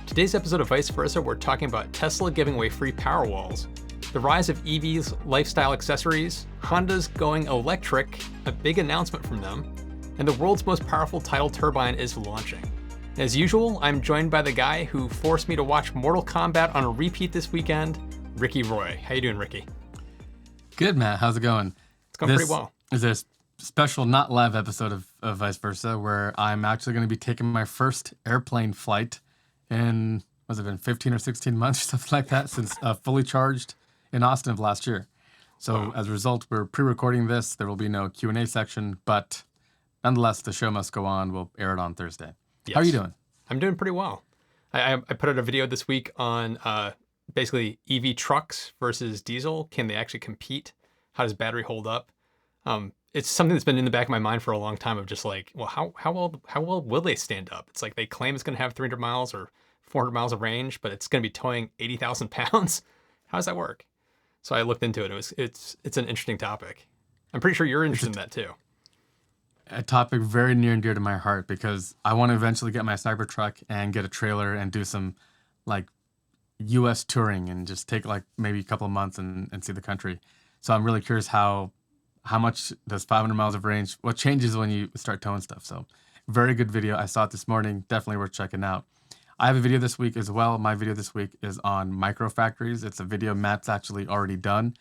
Today's episode of Vice Versa, we're talking about Tesla giving away free Powerwalls, the rise of EVs, lifestyle accessories, Honda's going electric, a big announcement from them, and the world's most powerful tidal turbine is launching. As usual, I'm joined by the guy who forced me to watch Mortal Kombat on a repeat this weekend, Ricky Roy. How you doing, Ricky? Good, Matt. How's it going? It's going pretty well. This is a special, not live episode of Vice Versa, where I'm actually going to be taking my first airplane flight in, what's it been, 15 or 16 months, something like that, since fully charged in Austin of last year. So as a result, we're pre-recording this. There will be no Q&A section, but nonetheless, the show must go on. We'll air it on Thursday. Yes. How are you doing? I'm doing pretty well. I put out a video this week on basically EV trucks versus diesel. Can they actually compete? How does battery hold up? It's something that's been in the back of my mind for a long time of just like, well, how well will they stand up? It's like they claim it's going to have 300 miles or 400 miles of range, but it's going to be towing 80,000 pounds. How does that work? So I looked into it. It's an interesting topic. I'm pretty sure you're interested in that too. A topic very near and dear to my heart because I want to eventually get my Cybertruck and get a trailer and do some like U.S. touring and just take like maybe a couple of months and see the country. So I'm really curious how much does 500 miles of range, what changes when you start towing stuff. So very good video. I saw it this morning. Definitely worth checking out. I have a video this week as well. My video this week is on microfactories. It's a video Matt's actually already done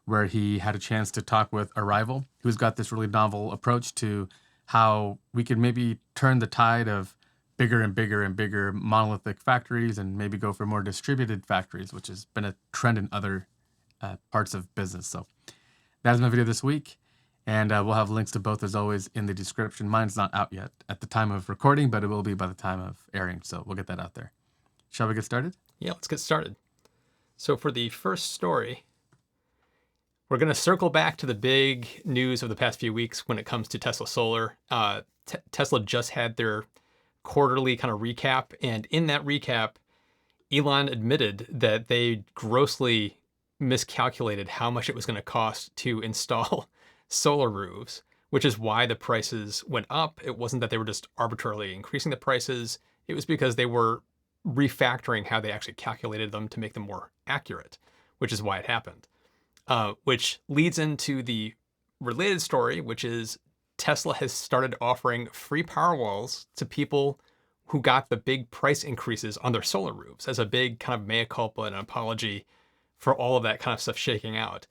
where he had a chance to talk with Arrival, who's got this really novel approach to how we could maybe turn the tide of bigger and bigger and bigger monolithic factories and maybe go for more distributed factories, which has been a trend in other parts of business. So that is my video this week, and we'll have links to both as always in the description. Mine's not out yet at the time of recording, but it will be by the time of airing, so we'll get that out there. Shall we get started? Yeah, let's get started. So for the first story, we're going to circle back to the big news of the past few weeks when it comes to Tesla Solar. Tesla just had their quarterly kind of recap, and in that recap, Elon admitted that they grossly miscalculated how much it was going to cost to install solar roofs, which is why the prices went up. It wasn't that they were just arbitrarily increasing the prices. It was because they were refactoring how they actually calculated them to make them more accurate, which is why it happened. Which leads into the related story, which is Tesla has started offering free Powerwalls to people who got the big price increases on their solar roofs as a big kind of mea culpa and an apology for all of that kind of stuff shaking out.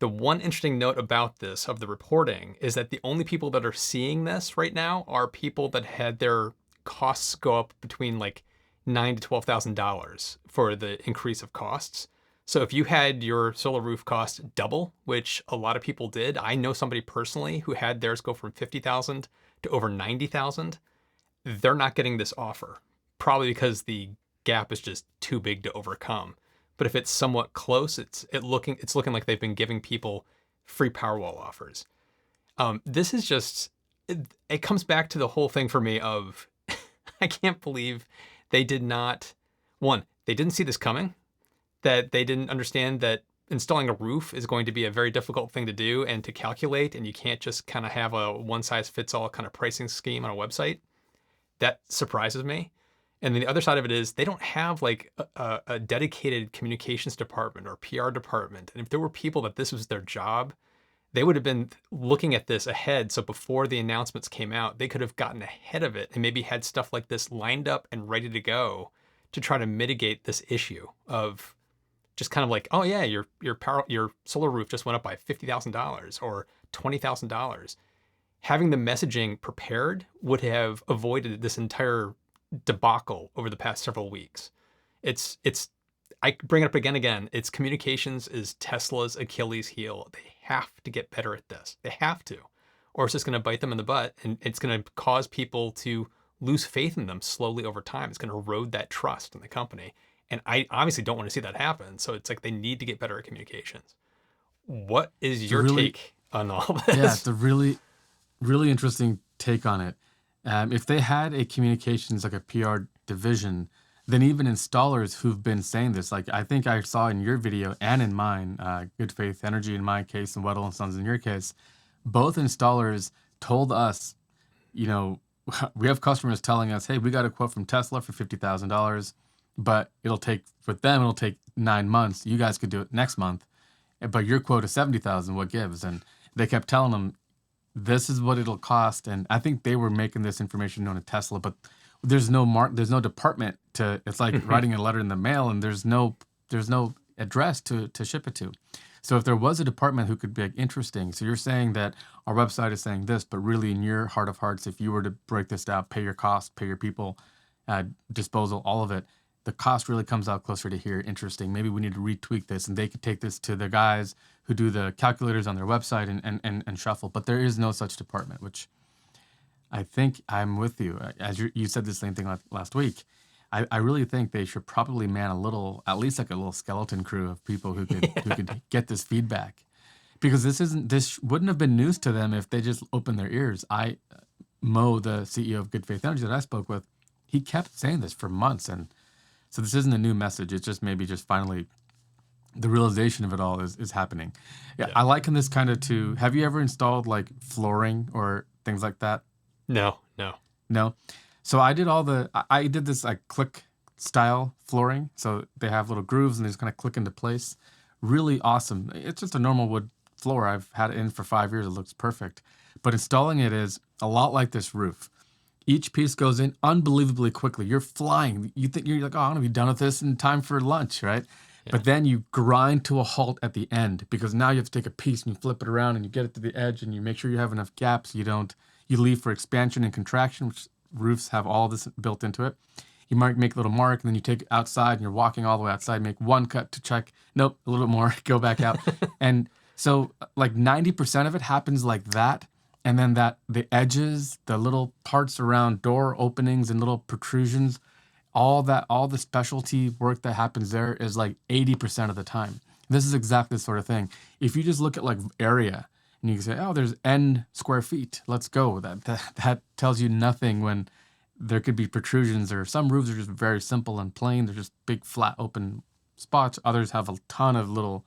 The one interesting note about this, of the reporting, is that the only people that are seeing this right now are people that had their costs go up between like $9,000 to $12,000 for the increase of costs. So if you had your solar roof cost double, which a lot of people did, I know somebody personally who had theirs go from $50,000 to over $90,000. They're not getting this offer, probably because the gap is just too big to overcome. But if it's somewhat close, it's looking like they've been giving people free Powerwall offers. This is just, it comes back to the whole thing for me of, I can't believe they did not, one, they didn't see this coming, that they didn't understand that installing a roof is going to be a very difficult thing to do and to calculate, and you can't just kind of have a one-size-fits-all kind of pricing scheme on a website. That surprises me. And then the other side of it is they don't have like a dedicated communications department or PR department. And if there were people that this was their job, they would have been looking at this ahead. So before the announcements came out, they could have gotten ahead of it and maybe had stuff like this lined up and ready to go to try to mitigate this issue of just kind of like, oh yeah, your solar roof just went up by $50,000 or $20,000. Having the messaging prepared would have avoided this entire debacle over the past several weeks. I bring it up again. It's communications is Tesla's Achilles heel. They have to get better at this. They have to, or it's just going to bite them in the butt, and it's going to cause people to lose faith in them slowly over time. It's going to erode that trust in the company. And I obviously don't want to see that happen. So it's like they need to get better at communications. What is your take on all this? Yeah, it's a really, really interesting take on it. If they had a communications, like a PR division, then even installers who've been saying this, like I think I saw in your video and in mine, Good Faith Energy in my case and Weddle and Sons in your case, both installers told us, you know, we have customers telling us, hey, we got a quote from Tesla for $50,000. but it'll take 9 months. You guys could do it next month, but your quote is 70,000. What gives? And they kept telling them, this is what it'll cost. And I think they were making this information known to Tesla, but there's no department to, it's like writing a letter in the mail, and there's no address to ship it to. So if there was a department who could be like, interesting, so you're saying that our website is saying this, but really in your heart of hearts, if you were to break this down, pay your cost, pay your people, disposal, all of it, the cost really comes out closer to here. Interesting. Maybe we need to retweak this, and they could take this to the guys who do the calculators on their website and shuffle. But there is no such department, which I think I'm with you. As you said the same thing last week. I really think they should probably man at least like a little skeleton crew of people who could get this feedback, because this wouldn't have been news to them if they just opened their ears. Mo, the CEO of Good Faith Energy that I spoke with, he kept saying this for months, and so this isn't a new message. It's just maybe just finally the realization of it all is happening. Yeah, I liken this kind of to, have you ever installed like flooring or things like that? No. No. So I did this like click style flooring. So they have little grooves and they just kind of click into place. Really awesome. It's just a normal wood floor. I've had it in for 5 years. It looks perfect. But installing it is a lot like this roof. Each piece goes in unbelievably quickly. You're flying. You're like, oh, I'm gonna be done with this in time for lunch, right? Yeah. But then you grind to a halt at the end, because now you have to take a piece and you flip it around and you get it to the edge and you make sure you have enough gaps. You leave for expansion and contraction, which roofs have all this built into it. You might make a little mark, and then you take it outside and you're walking all the way outside, make one cut to check. Nope, a little bit more, go back out. And so like 90% of it happens like that. And then the edges, the little parts around door openings and little protrusions, all the specialty work that happens there is like 80% of the time. This is exactly the sort of thing. If you just look at like area, and you can say, oh, there's N square feet, let's go. That tells you nothing when there could be protrusions, or some roofs are just very simple and plain. They're just big, flat, open spots. Others have a ton of little.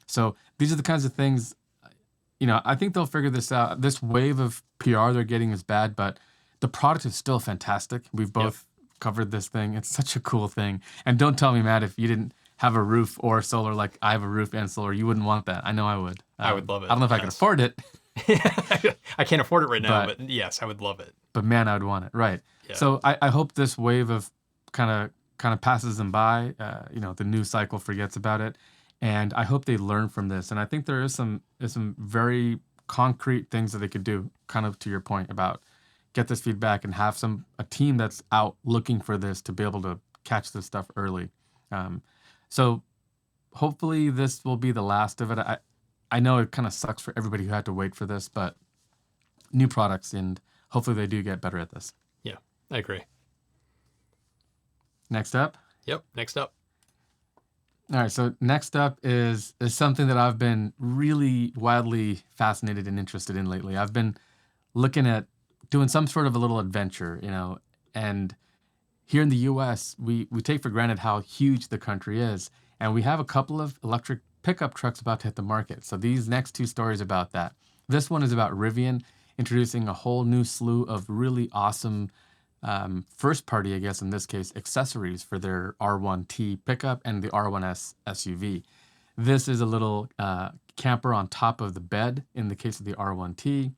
So these are the kinds of things, I think they'll figure this out. This wave of PR they're getting is bad, but the product is still fantastic. We've both covered this thing. It's such a cool thing. And don't tell me, Matt, if you didn't have a roof or solar, like I have a roof and solar, you wouldn't want that. I know I would. I would love it. I don't know if I can afford it. I can't afford it right now, but yes, I would love it. But man, I would want it. Right. Yeah. So I hope this wave of kind of passes them by. The news cycle forgets about it, and I hope they learn from this. And I think there is some very concrete things that they could do. Kind of to your point about get this feedback and have a team that's out looking for this to be able to catch this stuff early. So hopefully this will be the last of it. I know it kind of sucks for everybody who had to wait for this, but new products, and hopefully they do get better at this. Yeah, I agree. Next up? Yep, next up. All right, so next up is something that I've been really wildly fascinated and interested in lately. I've been looking at doing some sort of a little adventure, and here in the U.S., we take for granted how huge the country is, and we have a couple of electric pickup trucks about to hit the market. So these next two stories about that. This one is about Rivian introducing a whole new slew of really awesome first party, I guess in this case, accessories for their R1T pickup and the R1S SUV. This is a little camper on top of the bed in the case of the R1T.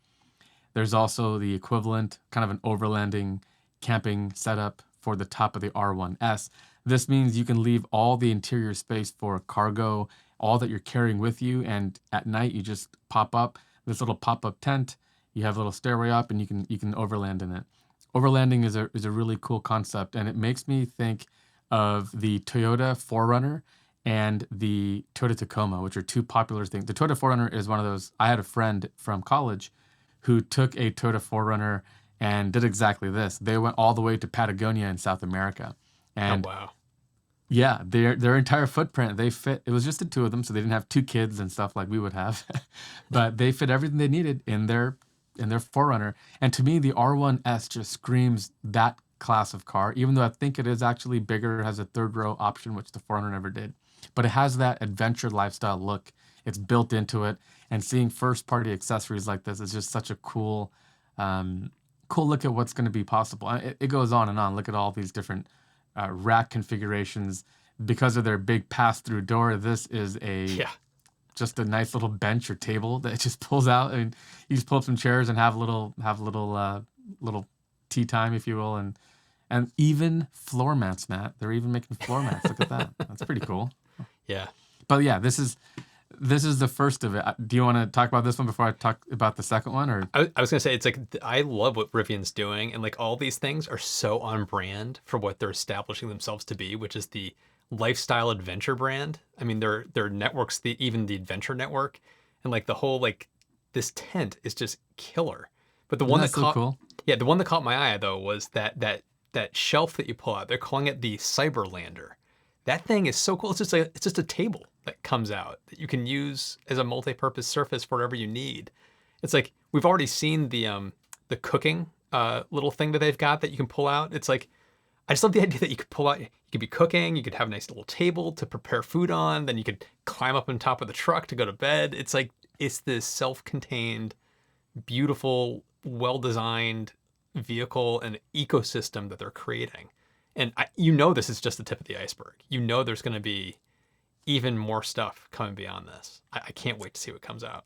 There's also the equivalent, kind of an overlanding camping setup for the top of the R1S. This means you can leave all the interior space for cargo, all that you're carrying with you, and at night you just pop up this little pop-up tent. You have a little stairway up, and you can overland in it. Overlanding is a really cool concept, and it makes me think of the Toyota 4Runner and the Toyota Tacoma, which are two popular things. The Toyota 4Runner is one of those. I had a friend from college who took a Toyota 4Runner and did exactly this. They went all the way to Patagonia in South America. And oh, wow. Yeah, their entire footprint, they fit. It was just the two of them, so they didn't have two kids and stuff like we would have. But they fit everything they needed in their 4Runner. And to me, the R1S just screams that class of car, even though I think it is actually bigger. It has a third row option, which the 4Runner never did. But it has that adventure lifestyle look. It's built into it. And seeing first-party accessories like this is just such a cool look at what's going to be possible. It goes on and on. Look at all these different rack configurations. Because of their big pass-through door, this is Yeah. just a nice little bench or table that just pulls out, and you just pull up some chairs and have a little tea time, if you will, and even floor mats, Matt. They're even making floor mats. Look at that. That's pretty cool. Yeah. But yeah, this is the first of it. Do you want to talk about this one before I talk about the second one, or? I was gonna say, it's like, I love what Rivian's doing, and like all these things are so on brand for what they're establishing themselves to be, which is the lifestyle adventure brand. I mean, their networks, even the adventure network, and like the whole, like, this tent is just killer. But the Isn't one that that so caught cool? yeah, the one that caught my eye though was that shelf that you pull out. They're calling it the Cyberlander. That thing is so cool. It's just a table that comes out that you can use as a multi-purpose surface for whatever you need. It's like, we've already seen the cooking little thing that they've got that you can pull out. It's like, I just love the idea that you could pull out, you could be cooking, you could have a nice little table to prepare food on, then you could climb up on top of the truck to go to bed. It's like, it's this self-contained, beautiful, well-designed vehicle and ecosystem that they're creating. And this is just the tip of the iceberg. There's going to be even more stuff coming beyond this. I can't wait to see what comes out.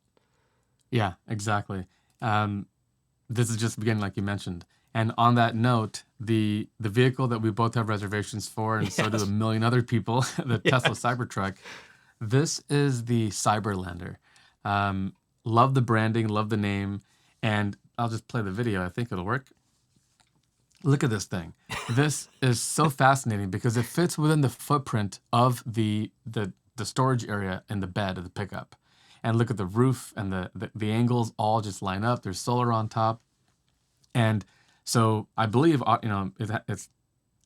Yeah, exactly. This is just the beginning, like you mentioned. And on that note, the vehicle that we both have reservations for, and so do a Yes. million other people, the Tesla Yes. Cybertruck. This is the Cyberlander. Love the branding, love the name, and I'll just play the video. I think it'll work. Look at this thing. This is so fascinating because it fits within the footprint of the storage area in the bed of the pickup. And look at the roof, and the angles all just line up. There's solar on top. And so I believe it's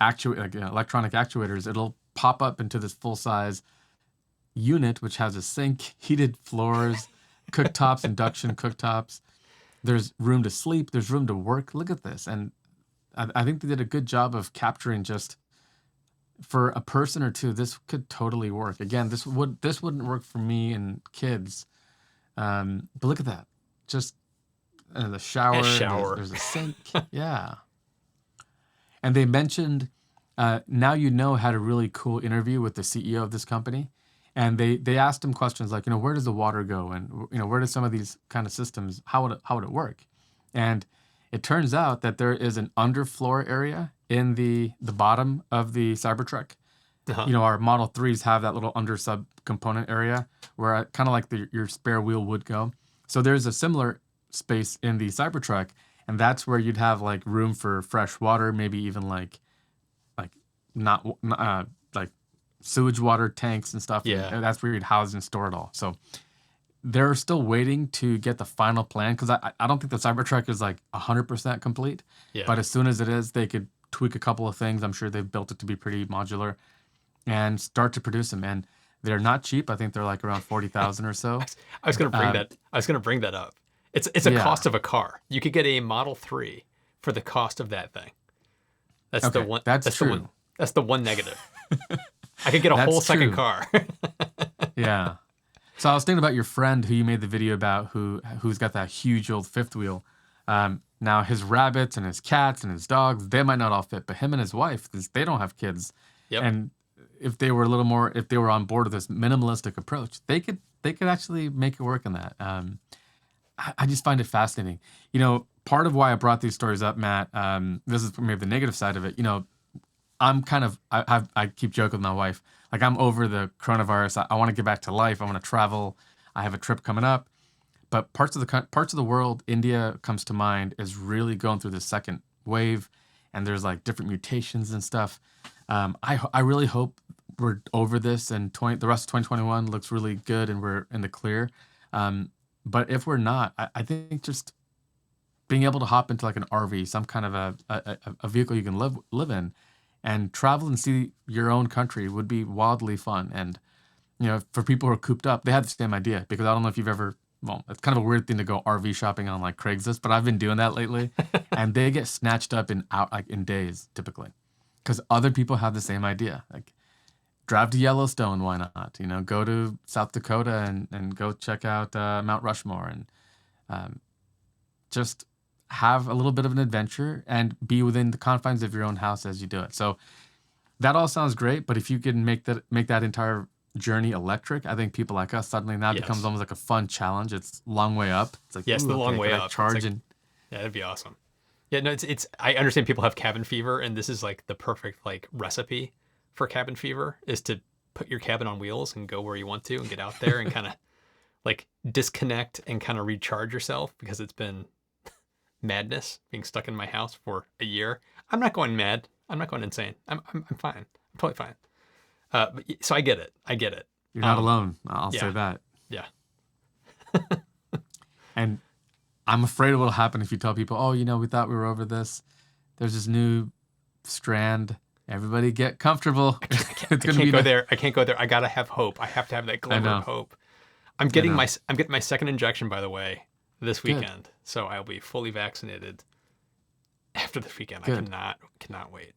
electronic actuators. It'll pop up into this full size unit, which has a sink, heated floors, cooktops, induction cooktops. There's room to sleep. There's room to work. Look at this, and I think they did a good job of capturing, just for a person or two, this could totally work. Again, this wouldn't work for me and kids. But look at that, just the shower. A shower. There's a sink. Yeah. And they mentioned, now you know had a really cool interview with the CEO of this company, and they asked him questions like, where does the water go, and where do some of these kind of systems, how would it work? And it turns out that there is an underfloor area in the bottom of the Cybertruck. Uh-huh. Our Model 3s have that little under sub component area where kind of like your spare wheel would go. So there's a similar space in the Cybertruck, and that's where you'd have like room for fresh water, maybe even like not like sewage water tanks and stuff. Yeah. And that's where you'd house and store it all. So they're still waiting to get the final plan, because I don't think the Cybertruck is like 100% complete. Yeah. But as soon as it is, they could tweak a couple of things. I'm sure they've built it to be pretty modular and start to produce them. And they're not cheap. I think they're like around 40,000 or so. I was going to bring that. I was going to bring that up. It's a Yeah. cost of a car. You could get a Model 3 for the cost of that thing. That's the Okay, one. that's the one. true. That's the one negative. I could get a That's whole second true. car. Yeah. So I was thinking about your friend who you made the video about, who's got that huge old fifth wheel. Now his rabbits and his cats and his dogs, they might not all fit, but him and his wife, they don't have kids. Yep. And if they were if they were on board with this minimalistic approach, they could actually make it work in that. I just find it fascinating. Part of why I brought these stories up, Matt, this is maybe the negative side of it. I'm kind of, I keep joking with my wife, like I'm over the coronavirus. I want to get back to life. I want to travel. I have a trip coming up. But parts of the world, India comes to mind, is really going through the second wave, and there's like different mutations and stuff. I really hope we're over this, and the rest of 2021 looks really good, and we're in the clear. But if we're not, I think just being able to hop into like an RV, some kind of a vehicle you can live in, and travel and see your own country would be wildly fun. And for people who are cooped up, they had the same idea, because I don't know if you've ever. Well, it's kind of a weird thing to go RV shopping on like Craigslist, but I've been doing that lately, and they get snatched up in days typically, because other people have the same idea. Like, drive to Yellowstone, why not? Go to South Dakota and go check out Mount Rushmore, and just have a little bit of an adventure and be within the confines of your own house as you do it. So that all sounds great, but if you can make that entire journey electric, I think people like us suddenly now becomes Yes. almost like a fun challenge. It's a long way up. It's like, Yes, ooh, the long okay, could way I up. It's charge like, and yeah, that'd be awesome. Yeah, no, it's I understand people have cabin fever, and this is like the perfect like recipe for cabin fever is to put your cabin on wheels and go where you want to and get out there and kind of like disconnect and kind of recharge yourself because it's been madness being stuck in my house for a year. I'm not going mad. I'm not going insane. I'm fine. I'm totally fine. So I get it. I get it. you're not alone. I'll say Yeah. that. Yeah. And I'm afraid of what'll happen if you tell people, oh, we thought we were over this. There's this new strand. Everybody get comfortable. I can't go there. I can't go there. I gotta have hope. I have to have that glimmer of hope. I'm getting know. my second injection, by the way, this Good. weekend. So I'll be fully vaccinated after the weekend. Good. I cannot wait.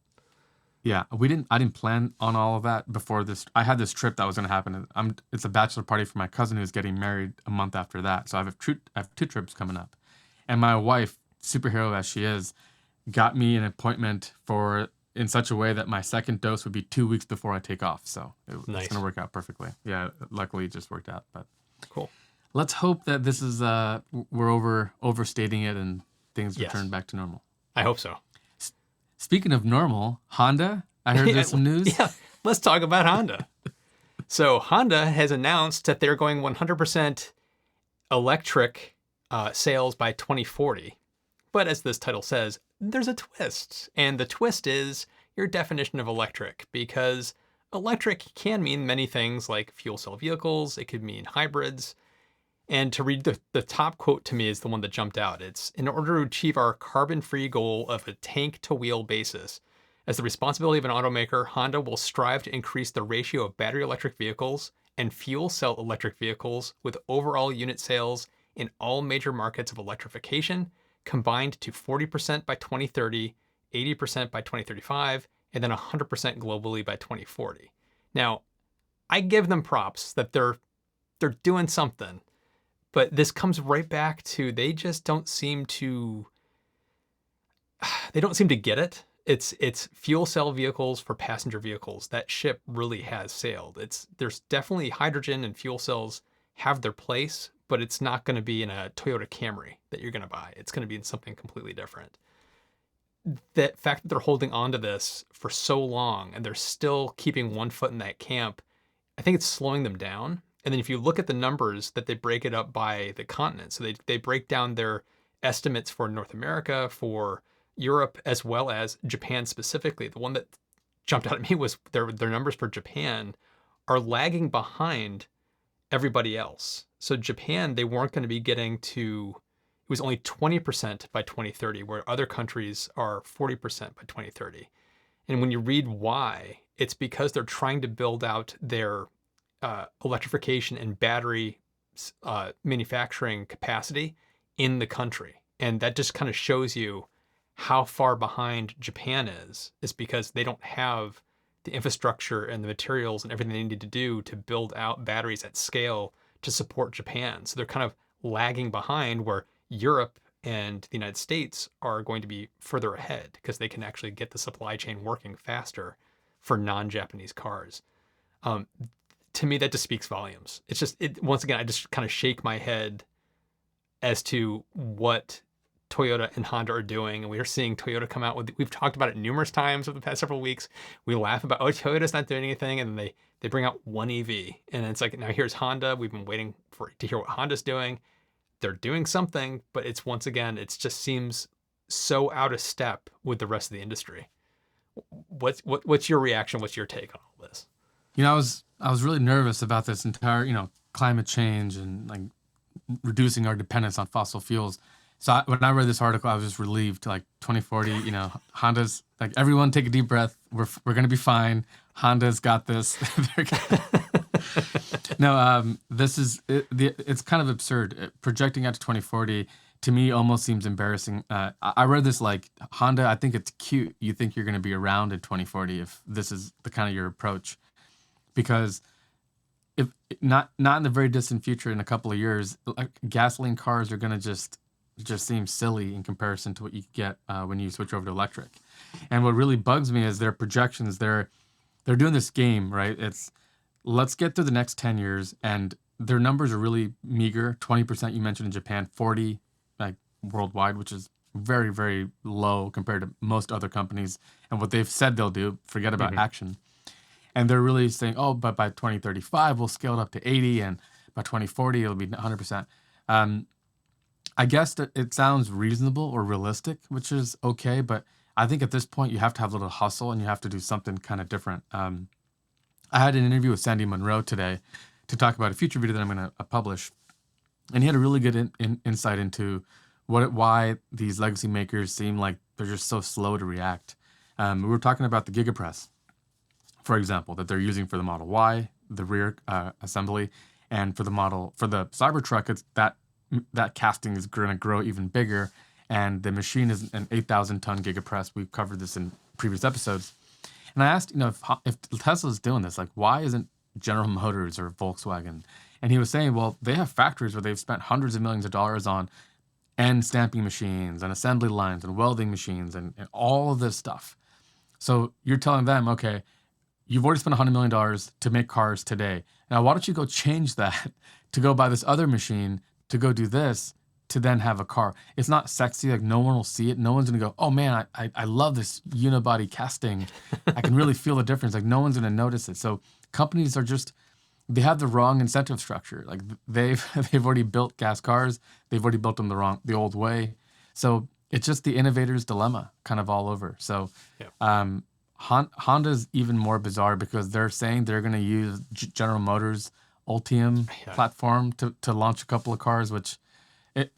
Yeah, I didn't plan on all of that before this. I had this trip that was going to happen. It's a bachelor party for my cousin who's getting married a month after that. So I have two trips coming up. And my wife, superhero as she is, got me an appointment in such a way that my second dose would be 2 weeks before I take off. So it's Nice. going to work out perfectly. Yeah, luckily it just worked out. But Cool. let's hope that this is we're overstating it and things Yes. return back to normal. I hope so. Speaking of normal, Honda, I heard there's some news. Yeah, let's talk about Honda. So Honda has announced that they're going 100% electric sales by 2040. But as this title says, there's a twist. And the twist is your definition of electric, because electric can mean many things like fuel cell vehicles. It could mean hybrids. And to read the top quote to me is the one that jumped out. It's, in order to achieve our carbon-free goal of a tank-to-wheel basis, as the responsibility of an automaker, Honda will strive to increase the ratio of battery electric vehicles and fuel cell electric vehicles with overall unit sales in all major markets of electrification combined to 40% by 2030, 80% by 2035, and then 100% globally by 2040. Now, I give them props that they're doing something. But this comes right back to they just don't seem to get it. It's fuel cell vehicles for passenger vehicles. That ship really has sailed. There's definitely hydrogen and fuel cells have their place, but it's not going to be in a Toyota Camry that you're going to buy. It's going to be in something completely different. The fact that they're holding on to this for so long and they're still keeping one foot in that camp, I think it's slowing them down. And then if you look at the numbers that they break it up by the continent, so they break down their estimates for North America, for Europe, as well as Japan specifically. The one that jumped out at me was their numbers for Japan are lagging behind everybody else. So Japan, they weren't going to be getting to, it was only 20% by 2030, where other countries are 40% by 2030. And when you read why, it's because they're trying to build out their electrification and battery manufacturing capacity in the country. And that just kind of shows you how far behind Japan is because they don't have the infrastructure and the materials and everything they need to do to build out batteries at scale to support Japan. So they're kind of lagging behind where Europe and the United States are going to be further ahead because they can actually get the supply chain working faster for non-Japanese cars. To me, that just speaks volumes. It's just, once again, I just kind of shake my head as to what Toyota and Honda are doing. And we are seeing Toyota come out with, we've talked about it numerous times over the past several weeks. We laugh about, oh, Toyota's not doing anything. And then they bring out one EV. And it's like, now here's Honda. We've been waiting to hear what Honda's doing. They're doing something, but it's, once again, it just seems so out of step with the rest of the industry. What's your reaction? What's your take on all this? I was really nervous about this entire, climate change and like reducing our dependence on fossil fuels. So when I read this article, I was just relieved. Like 2040, Honda's like, everyone take a deep breath. We're gonna be fine. Honda's got this. No, this is it's kind of absurd. Projecting out to 2040 to me almost seems embarrassing. I read this like, Honda, I think it's cute. You think you're gonna be around in 2040 if this is the kind of your approach. Because if not in the very distant future, in a couple of years, like, gasoline cars are gonna just seem silly in comparison to what you get when you switch over to electric. And what really bugs me is their projections. They're they're doing this game, right? It's let's get through the next 10 years, and their numbers are really meager. 20% you mentioned in Japan, 40 like worldwide, which is very, very low compared to most other companies and what they've said they'll do. Forget about Hmm. action. And they're really saying, oh, but by 2035, we'll scale it up to 80, and by 2040, it'll be 100%. Um, I guess that it sounds reasonable or realistic, which is okay, but I think at this point, you have to have a little hustle and you have to do something kind of different. I had an interview with Sandy Monroe today to talk about a future video that I'm going to publish, and he had a really good insight into why these legacy makers seem like they're just so slow to react. We were talking about the Gigapress, for example, that they're using for the Model Y, the rear assembly, and for the Cybertruck, it's that casting is going to grow even bigger, and the machine is an 8,000-ton Gigapress. We've covered this in previous episodes. And I asked, if Tesla's doing this, like, why isn't General Motors or Volkswagen? And he was saying, well, they have factories where they've spent hundreds of millions of dollars on end stamping machines and assembly lines and welding machines and all of this stuff. So you're telling them, okay, you've already spent $100 million to make cars today. Now, why don't you go change that to go buy this other machine to go do this to then have a car? It's not sexy. Like, no one will see it. No one's going to go, oh man, I love this unibody casting. I can really feel the difference. Like, no one's going to notice it. So companies are just, they have the wrong incentive structure. Like, they've already built gas cars. They've already built them the old way. So it's just the innovator's dilemma kind of all over. So, Yeah. Honda's even more bizarre because they're saying they're going to use General Motors Ultium Yeah. platform to launch a couple of cars, which,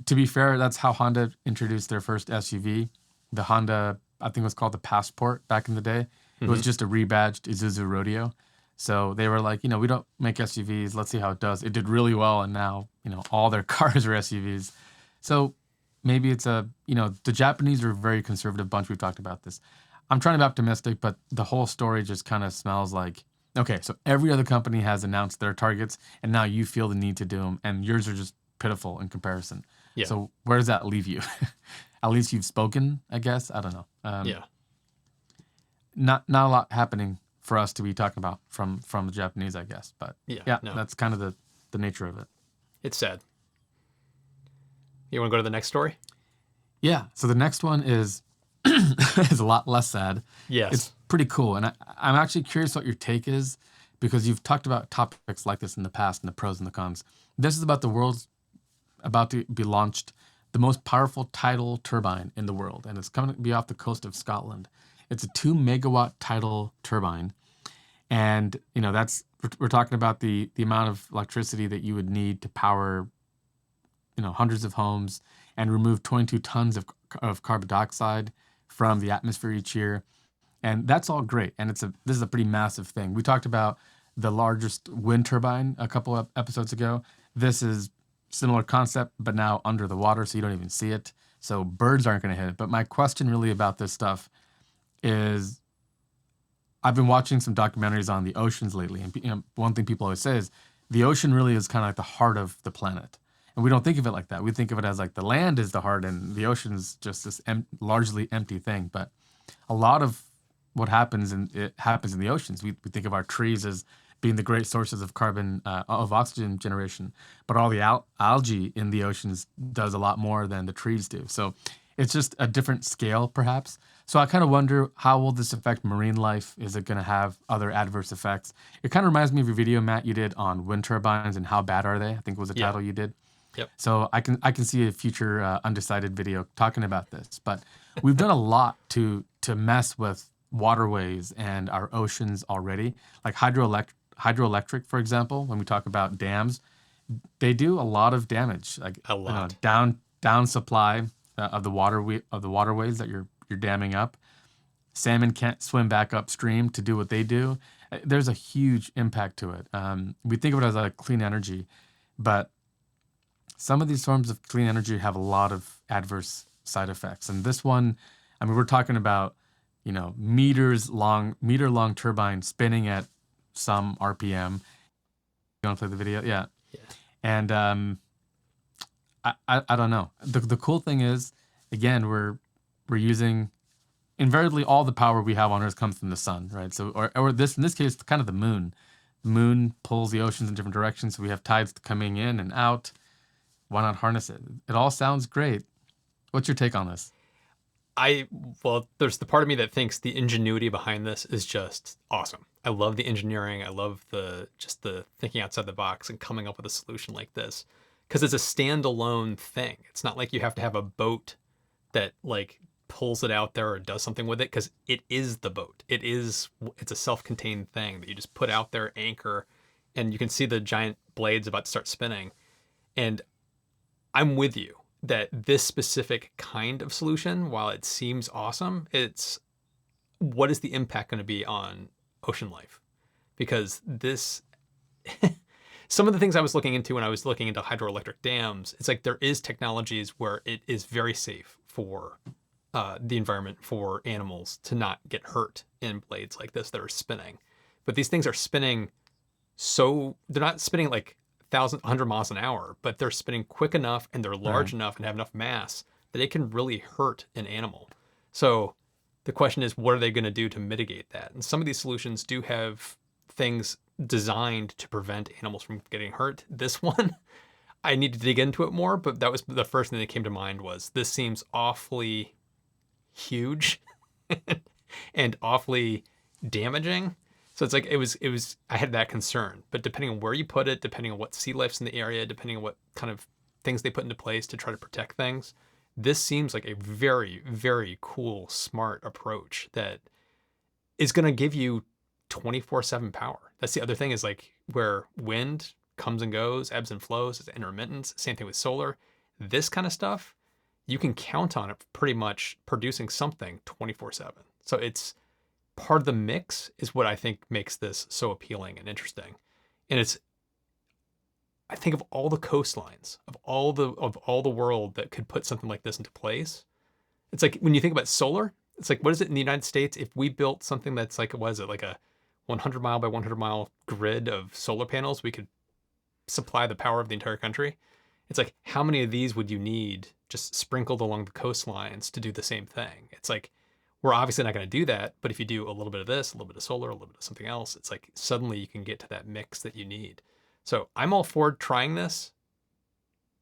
to be fair, that's how Honda introduced their first SUV. The Honda, I think it was called the Passport back in the day. It was Hmm. just a rebadged Isuzu Rodeo. So they were like, we don't make SUVs. Let's see how it does. It did really well, and now, all their cars are SUVs. So maybe it's the Japanese are a very conservative bunch. We've talked about this. I'm trying to be optimistic, but the whole story just kind of smells like, okay, so every other company has announced their targets, and now you feel the need to do them, and yours are just pitiful in comparison. Yeah. So where does that leave you? At least you've spoken, I guess. I don't know. Yeah. Not a lot happening for us to be talking about from the Japanese, I guess. But Yeah. yeah, No, that's kind of the nature of it. it's sad. You want to go to the next story? Yeah. So the next one is is a lot less sad. Yes. It's pretty cool, and I'm actually curious what your take is because you've talked about topics like this in the past and the pros and the cons. This is about the world's about to be launched, the most powerful tidal turbine in the world, and it's coming to be off the coast of Scotland. It's a 2 megawatt tidal turbine, and that's we're talking about the amount of electricity that you would need to power hundreds of homes and remove 22 tons of carbon dioxide from the atmosphere each year. And that's all great. And this is a pretty massive thing. We talked about the largest wind turbine a couple of episodes ago. This is similar concept, but now under the water, so you don't even see it. So birds aren't going to hit it. But my question really about this stuff is, I've been watching some documentaries on the oceans lately, and one thing people always say is the ocean really is kind of like the heart of the planet. And we don't think of it like that. We think of it as like the land is the heart and the ocean's just this largely empty thing. But a lot of what happens it happens in the oceans. We think of our trees as being the great sources of carbon of oxygen generation, but all the algae in the oceans does a lot more than the trees do. So it's just a different scale, perhaps. So I kind of wonder, how will this affect marine life? Is it going to have other adverse effects? It kind of reminds me of your video, Matt, you did on wind turbines and how bad are they? I think was the Yeah. title you did. Yep. So I can see a future undecided video talking about this. But we've done a lot to mess with waterways and our oceans already. Like hydroelectric, for example, when we talk about dams, they do a lot of damage. Like A lot. down supply of the waterways that you're damming up. Salmon can't swim back upstream to do what they do. There's a huge impact to it. We think of it as a clean energy, but some of these forms of clean energy have a lot of adverse side effects. And this one, I mean, we're talking about, meter long turbine spinning at some RPM. You want to play the video? Yeah. Yeah. And I don't know. The cool thing is, again, we're using invariably all the power we have on Earth comes from the sun, right? So, or this in this case, kind of the moon. The moon pulls the oceans in different directions, so we have tides coming in and out. Why not harness it? It all sounds great. What's your take on this? Well, there's the part of me that thinks the ingenuity behind this is just awesome. I love the engineering. I love the thinking outside the box and coming up with a solution like this because it's a standalone thing. It's not like you have to have a boat that like pulls it out there or does something with it because it is the boat. It's a self-contained thing that you just put out there, anchor, and you can see the giant blades about to start spinning. And I'm with you that this specific kind of solution, while it seems awesome, it's what is the impact going to be on ocean life? Because this, some of the things I was looking into when I was looking into hydroelectric dams, it's like there is technologies where it is very safe for the environment, for animals to not get hurt in blades like this that are spinning. But these things are spinning they're not spinning like 100 miles an hour, but they're spinning quick enough and they're large enough and have enough mass that it can really hurt an animal. So the question is, what are they going to do to mitigate that? And some of these solutions do have things designed to prevent animals from getting hurt. This one, I need to dig into it more, but that was the first thing that came to mind was this seems awfully huge and awfully damaging. So it's like I had that concern, but depending on where you put it, depending on what sea life's in the area, depending on what kind of things they put into place to try to protect things, this seems like a very, very cool, smart approach that is going to give you 24/7 power. That's the other thing is like where wind comes and goes, ebbs and flows, it's intermittent. Same thing with solar. This kind of stuff, you can count on it pretty much producing something 24/7. So it's part of the mix is what I think makes this so appealing and interesting. And I think of all the coastlines of all the world that could put something like this into place. It's like when you think about solar, it's like, what is it in the United States? If we built something that's like, what is it, like a 100 mile by 100 mile grid of solar panels, we could supply the power of the entire country. It's like, how many of these would you need just sprinkled along the coastlines to do the same thing? It's like, we're obviously not going to do that, but if you do a little bit of this, a little bit of solar, a little bit of something else, it's like suddenly you can get to that mix that you need. So I'm all for trying this,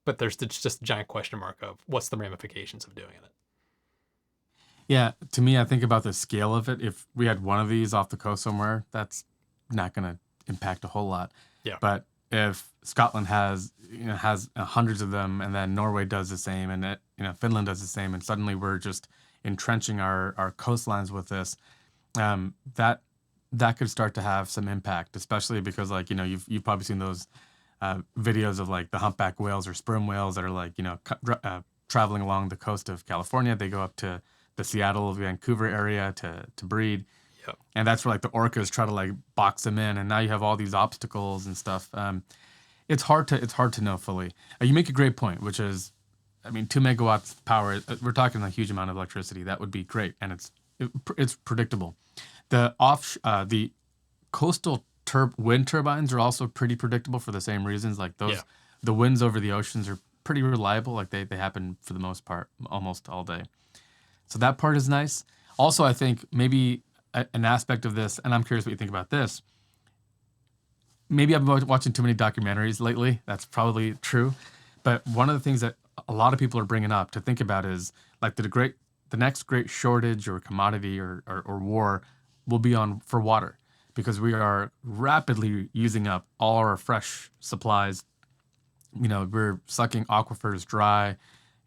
but there's just a giant question mark of what's the ramifications of doing it. Yeah, to me, I think about the scale of it. If we had one of these off the coast somewhere, that's not going to impact a whole lot. Yeah. But if Scotland has hundreds of them, and then Norway does the same, and Finland does the same, and suddenly we're just entrenching our coastlines with this, that could start to have some impact, especially because you've probably seen those videos of like the humpback whales or sperm whales that are traveling along the coast of California. They go up to the Seattle, Vancouver area to breed. Yep. And that's where like the orcas try to like box them in, and now you have all these obstacles and stuff. It's hard to know fully. You make a great point, which is, 2 megawatts power. We're talking a huge amount of electricity. That would be great, and it's predictable. The coastal wind turbines are also pretty predictable for the same reasons. Like those, the winds over the oceans are pretty reliable. Like they happen for the most part almost all day. So that part is nice. Also, I think maybe an aspect of this, and I'm curious what you think about this. Maybe I've been watching too many documentaries lately. That's probably true. But one of the things that a lot of people are bringing up to think about is like the next great shortage or commodity or war will be for water, because we are rapidly using up all our fresh supplies. We're sucking aquifers dry,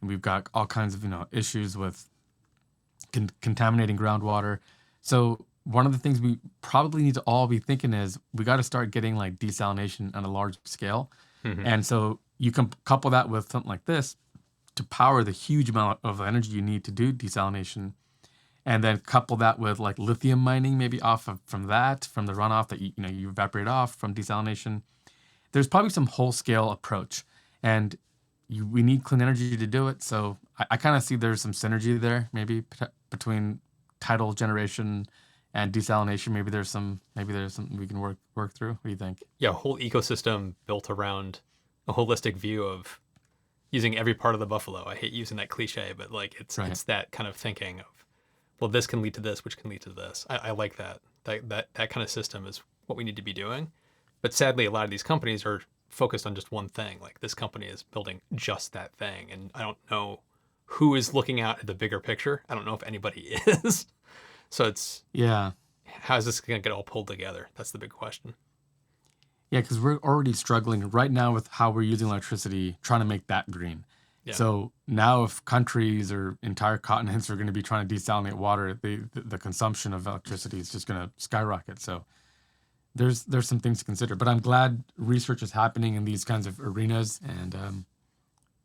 and we've got all kinds of issues with contaminating groundwater. So one of the things we probably need to all be thinking is we got to start getting like desalination on a large scale. Mm-hmm. And so you can couple that with something like this to power the huge amount of energy you need to do desalination, and then couple that with like lithium mining, maybe from the runoff that you evaporate off from desalination. There's probably some whole scale approach, and we need clean energy to do it. So I kind of see there's some synergy there, maybe between tidal generation and desalination. Maybe there's something we can work through. What do you think? Yeah, a whole ecosystem built around a holistic view of using every part of the buffalo. I hate using that cliche, but like it's that kind of thinking of well, this can lead to this, which can lead to this. I like that. That kind of system is what we need to be doing. But sadly, a lot of these companies are focused on just one thing. Like this company is building just that thing. And I don't know who is looking out at the bigger picture. I don't know if anybody is. So it's, Yeah. how is this going to get all pulled together? That's the big question. Yeah, because we're already struggling right now with how we're using electricity, trying to make that green. Yeah. So now if countries or entire continents are going to be trying to desalinate water, the consumption of electricity is just going to skyrocket. So there's some things to consider. But I'm glad research is happening in these kinds of arenas, and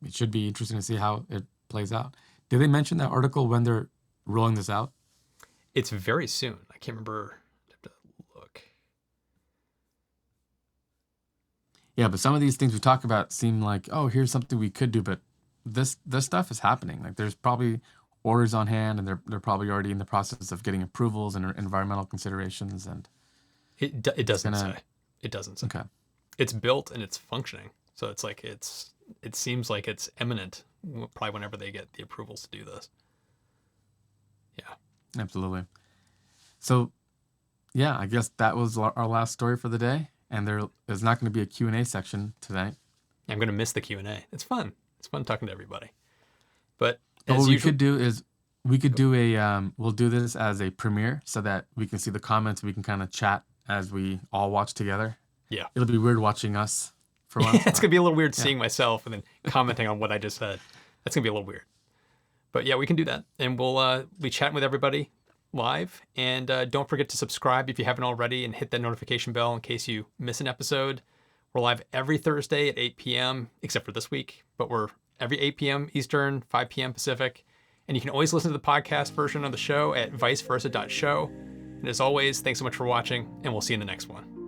it should be interesting to see how it plays out. Did they mention that article when they're rolling this out? It's very soon. I can't remember. I have to look. Yeah, but some of these things we talk about seem like, oh, here's something we could do, but this stuff is happening. Like there's probably orders on hand, and they're probably already in the process of getting approvals and environmental considerations. And It doesn't say. It doesn't say. Okay. It's built and it's functioning. So it's like it seems like it's imminent, probably whenever they get the approvals to do this. Yeah. Absolutely. So, yeah, I guess that was our last story for the day, and there is not going to be a Q&A section tonight. I'm going to miss the Q&A. It's fun. It's fun talking to everybody. But But as what we usual, could do is we could do we'll do this as a premiere so that we can see the comments. We can kind of chat as we all watch together. Yeah. It'll be weird watching us for once. It's going to be a little weird seeing myself and then commenting on what I just said. That's going to be a little weird. But yeah, we can do that. And we'll be chatting with everybody live. And don't forget to subscribe if you haven't already and hit that notification bell in case you miss an episode. We're live every Thursday at 8 p.m., except for this week. But we're every 8 p.m. Eastern, 5 p.m. Pacific. And you can always listen to the podcast version of the show at viceversa.show. And as always, thanks so much for watching, and we'll see you in the next one.